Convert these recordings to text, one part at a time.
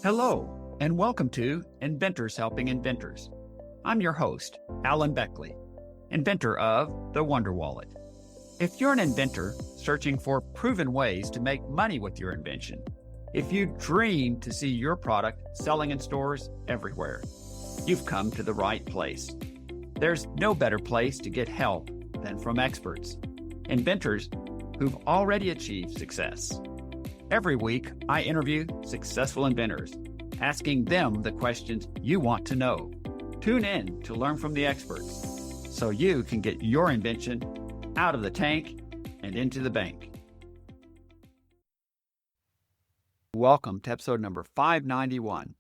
Hello, and welcome to Inventors Helping Inventors. I'm your host, Alan Beckley, inventor of the Wonder Wallet. If you're an inventor searching for proven ways to make money with your invention, if you dream to see your product selling in stores everywhere, you've come to the right place. There's no better place to get help than from experts, inventors who've already achieved success. Every week, I interview successful inventors, asking them the questions you want to know. Tune in to learn from the experts so you can get your invention out of the tank and into the bank. Welcome to episode number 591.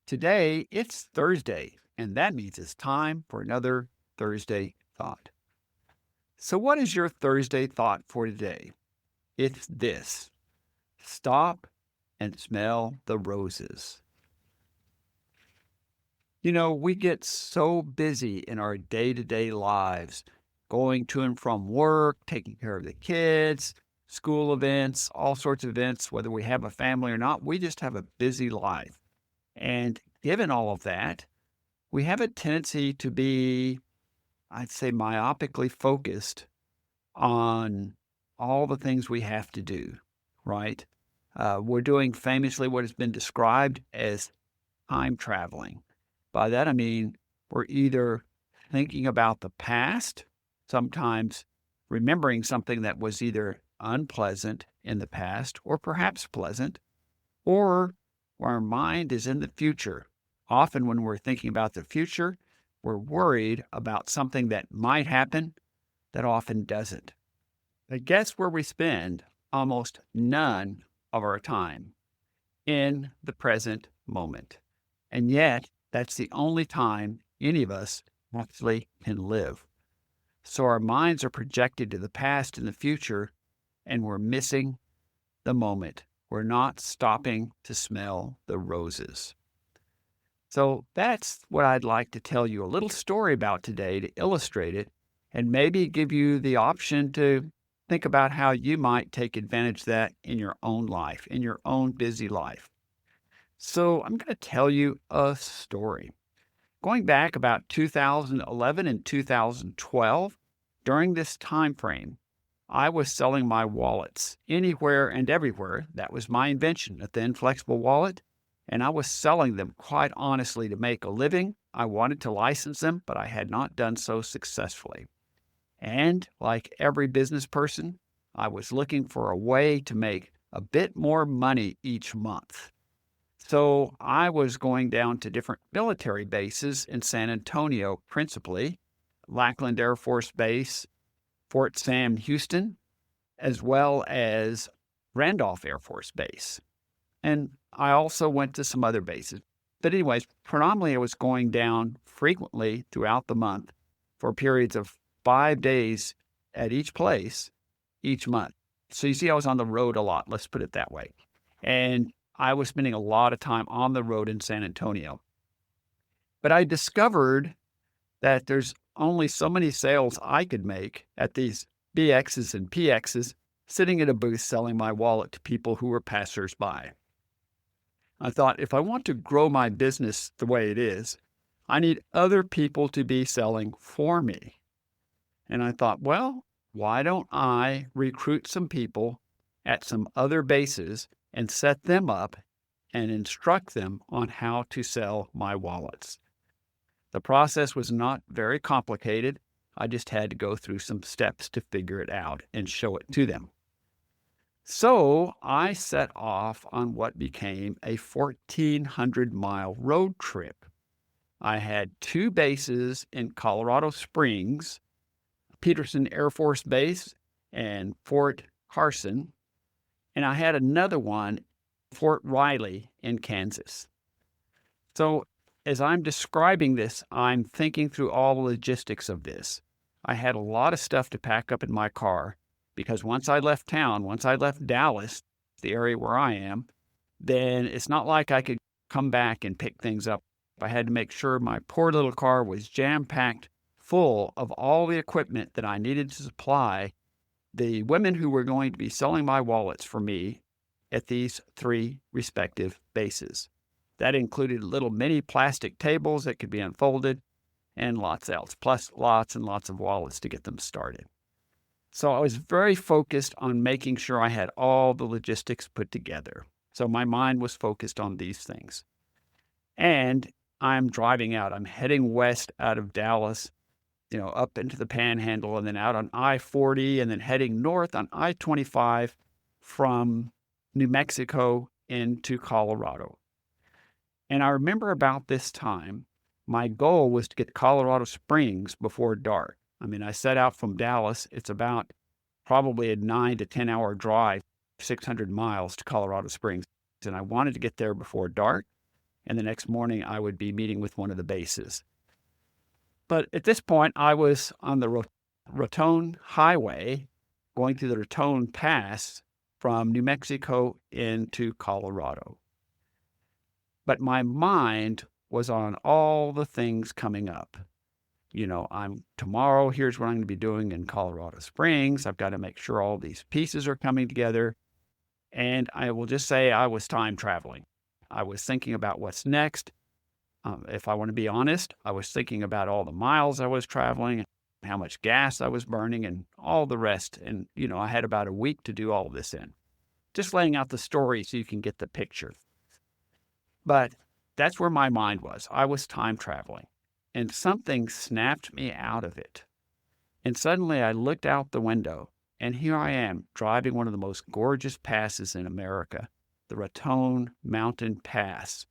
Today, it's Thursday, and that means it's time for another Thursday thought. So what is your Thursday thought for today? It's this: stop and smell the roses. You know, we get so busy in our day-to-day lives, going to and from work, taking care of the kids, school events, all sorts of events, whether we have a family or not. We just have a busy life. And given all of that, we have a tendency to be, I'd say, myopically focused on all the things we have to do, right? We're doing famously what has been described as time traveling. By that, I mean we're either thinking about the past, sometimes remembering something that was either unpleasant in the past or perhaps pleasant, or our mind is in the future. Often when we're thinking about the future, we're worried about something that might happen that often doesn't. But guess where we spend almost none of our time? In the present moment. And yet, that's the only time any of us actually can live. So our minds are projected to the past and the future, and we're missing the moment. We're not stopping to smell the roses. So that's what I'd like to tell you a little story about today to illustrate it, and maybe give you the option to think about how you might take advantage of that in your own life, in your own busy life. So I'm going to tell you a story. Going back about 2011 and 2012, during this time frame, I was selling my wallets anywhere and everywhere. That was my invention, a thin, flexible wallet. And I was selling them quite honestly to make a living. I wanted to license them, but I had not done so successfully. And like every business person, I was looking for a way to make a bit more money each month. So I was going down to different military bases in San Antonio, principally, Lackland Air Force Base, Fort Sam, Houston, as well as Randolph Air Force Base. And I also went to some other bases. But anyways, predominantly I was going down frequently throughout the month for periods of 5 days at each place each month. So you see, I was on the road a lot, let's put it that way. And I was spending a lot of time on the road in San Antonio. But I discovered that there's only so many sales I could make at these BXs and PXs sitting at a booth selling my wallet to people who were passersby. I thought, if I want to grow my business the way it is, I need other people to be selling for me. And I thought, well, why don't I recruit some people at some other bases and set them up and instruct them on how to sell my wallets. The process was not very complicated. I just had to go through some steps to figure it out and show it to them. So I set off on what became a 1,400-mile road trip. I had 2 bases in Colorado Springs, Peterson Air Force Base and Fort Carson, and I had another one, Fort Riley in Kansas. So as I'm describing this, I'm thinking through all the logistics of this. I had a lot of stuff to pack up in my car because once I left town, once I left Dallas, the area where I am, then it's not like I could come back and pick things up. I had to make sure my poor little car was jam-packed full of all the equipment that I needed to supply the women who were going to be selling my wallets for me at these 3 respective bases. That included little mini plastic tables that could be unfolded and lots else, plus lots and lots of wallets to get them started. So I was very focused on making sure I had all the logistics put together. So my mind was focused on these things. And I'm driving out. I'm heading west out of Dallas, up into the Panhandle and then out on I-40 and then heading north on I-25 from New Mexico into Colorado. And I remember about this time, my goal was to get to Colorado Springs before dark. I set out from Dallas. It's about probably a 9 to 10 hour drive, 600 miles to Colorado Springs. And I wanted to get there before dark. And the next morning I would be meeting with one of the bases. But at this point, I was on the Raton Highway, going through the Raton Pass from New Mexico into Colorado. But my mind was on all the things coming up. Tomorrow, here's what I'm going to be doing in Colorado Springs. I've got to make sure all these pieces are coming together. And I will just say I was time traveling. I was thinking about what's next. If I want to be honest, I was thinking about all the miles I was traveling, how much gas I was burning, and all the rest. And, I had about a week to do all of this in. Just laying out the story so you can get the picture. But that's where my mind was. I was time traveling. And something snapped me out of it. And suddenly I looked out the window, and here I am driving one of the most gorgeous passes in America, the Raton Mountain Pass.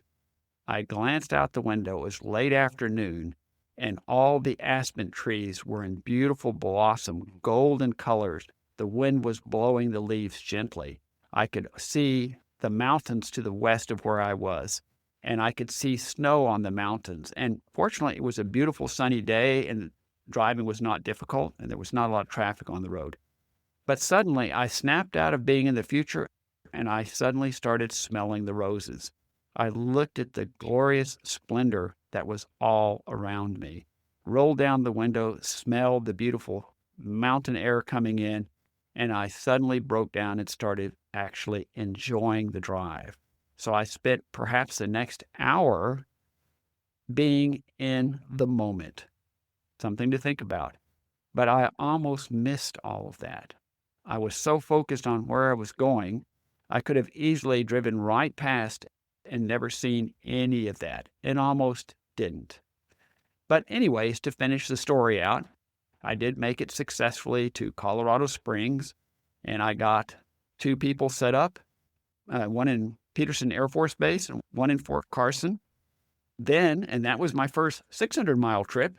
I glanced out the window. It was late afternoon, and all the aspen trees were in beautiful blossom, golden colors. The wind was blowing the leaves gently. I could see the mountains to the west of where I was, and I could see snow on the mountains. And fortunately, it was a beautiful sunny day, and driving was not difficult, and there was not a lot of traffic on the road. But suddenly, I snapped out of being in the future, and I suddenly started smelling the roses. I looked at the glorious splendor that was all around me, rolled down the window, smelled the beautiful mountain air coming in, and I suddenly broke down and started actually enjoying the drive. So I spent perhaps the next hour being in the moment. Something to think about. But I almost missed all of that. I was so focused on where I was going, I could have easily driven right past and never seen any of that, and almost didn't. But anyways, to finish the story out, I did make it successfully to Colorado Springs, and I got 2 people set up, one in Peterson Air Force Base and one in Fort Carson. Then, and that was my first 600-mile trip,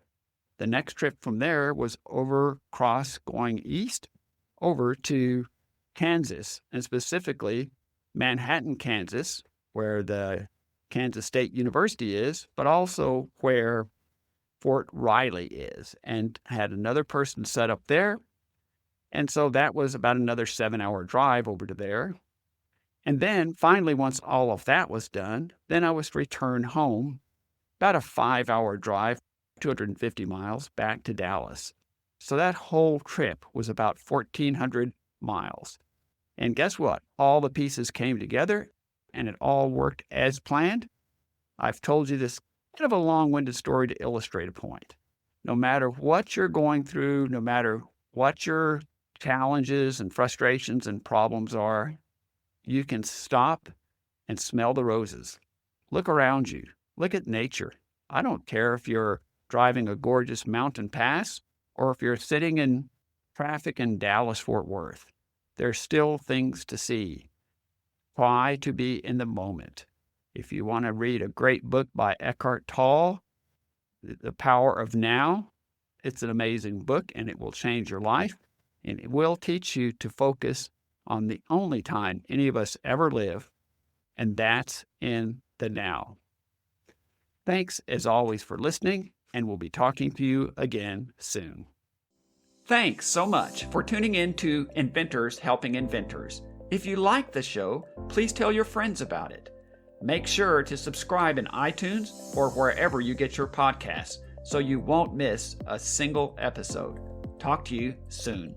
the next trip from there was going east over to Kansas, and specifically Manhattan, Kansas, where the Kansas State University is, but also where Fort Riley is, and had another person set up there. And so that was about another 7-hour drive over to there. And then finally, once all of that was done, then I was to return home, about a 5-hour drive, 250 miles back to Dallas. So that whole trip was about 1,400 miles. And guess what? All the pieces came together and it all worked as planned. I've told you this kind of a long-winded story to illustrate a point. No matter what you're going through, no matter what your challenges and frustrations and problems are, you can stop and smell the roses. Look around you. Look at nature. I don't care if you're driving a gorgeous mountain pass or if you're sitting in traffic in Dallas-Fort Worth. There's still things to see. Try to be in the moment. If you want to read a great book by Eckhart Tolle, The Power of Now, it's an amazing book and it will change your life. And it will teach you to focus on the only time any of us ever live, and that's in the now. Thanks, as always, for listening, and we'll be talking to you again soon. Thanks so much for tuning in to Inventors Helping Inventors. If you like the show, please tell your friends about it. Make sure to subscribe in iTunes or wherever you get your podcasts so you won't miss a single episode. Talk to you soon.